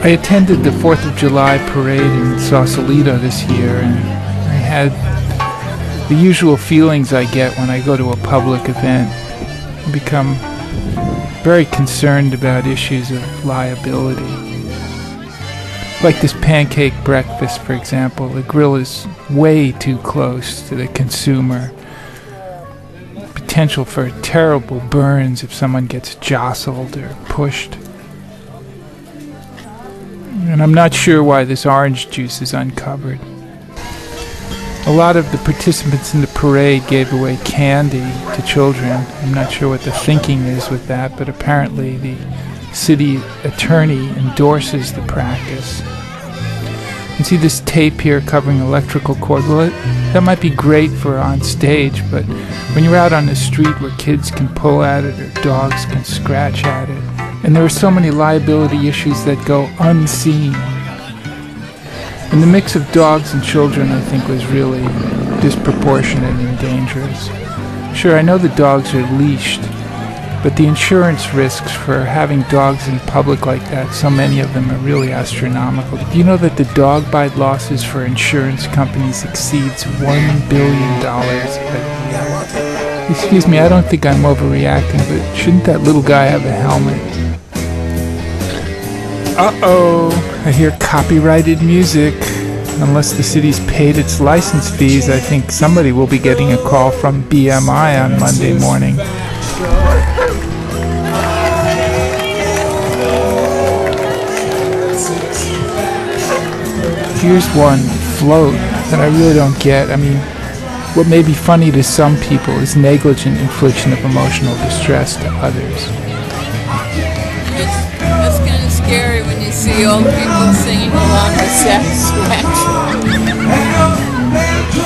I attended the 4th of July parade in Sausalito this year, and I had the usual feelings I get when I go to a public event. I become very concerned about issues of liability. Like this Pancake Breakfast, for example, the grill is way too close to the consumer. Potential for terrible burns if someone gets jostled or pushed. And I'm not sure why this orange juice is uncovered. A lot of the participants in the parade gave away candy to children. I'm not sure what the thinking is with that, but apparently the city attorney endorses the practice. You see this tape here covering electrical cord? Well, that might be great for on stage, but when you're out on the street where kids can pull at it or dogs can scratch at it, and there are so many liability issues that go unseen. And the mix of dogs and children, I think, was really disproportionate and dangerous. Sure, I know the dogs are leashed, but the insurance risks for having dogs in public like that, so many of them are really astronomical. Do you know that the dog bite losses for insurance companies exceeds $1 billion a year? Excuse me, I don't think I'm overreacting, but shouldn't that little guy have a helmet? Uh-oh, I hear copyrighted music. Unless the city's paid its license fees, I think somebody will be getting a call from BMI on Monday morning. Here's one float that I really don't get. I mean, what may be funny to some people is negligent infliction of emotional distress to others. That's kind of scary when you see old people singing along with satisfaction.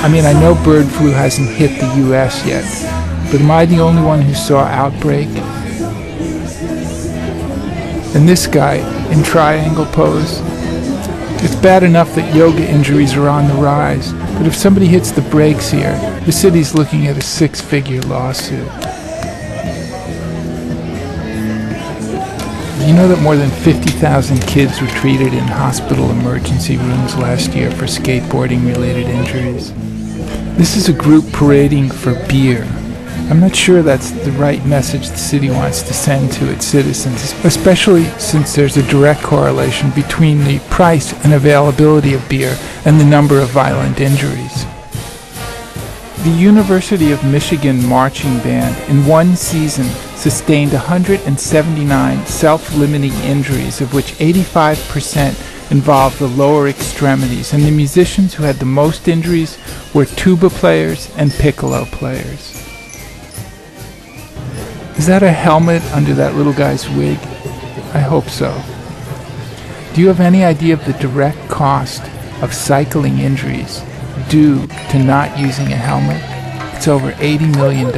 I mean, I know bird flu hasn't hit the U.S. yet, but am I the only one who saw Outbreak? And this guy in triangle pose. It's bad enough that yoga injuries are on the rise, but if somebody hits the brakes here, the city's looking at a 6-figure lawsuit. You know that more than 50,000 kids were treated in hospital emergency rooms last year for skateboarding-related injuries? This is a group parading for beer. I'm not sure that's the right message the city wants to send to its citizens, especially since there's a direct correlation between the price and availability of beer and the number of violent injuries. The University of Michigan marching band in one season sustained 179 self-limiting injuries, of which 85% involved the lower extremities, and the musicians who had the most injuries were tuba players and piccolo players. Is that a helmet under that little guy's wig? I hope so. Do you have any idea of the direct cost of cycling injuries due to not using a helmet? It's over $80 million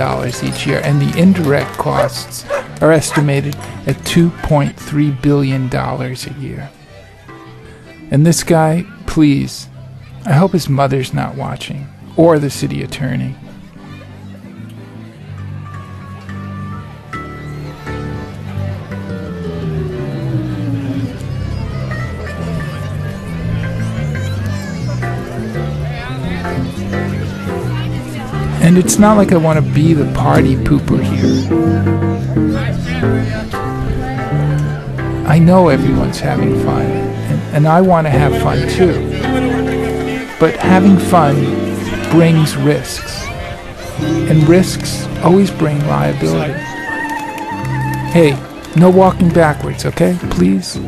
each year, and the indirect costs are estimated at $2.3 billion a year. And this guy, please, I hope his mother's not watching, or the city attorney. And it's not like I want to be the party pooper here. I know everyone's having fun, and I want to have fun too. But having fun brings risks, and risks always bring liability. Hey, no walking backwards, okay? Please?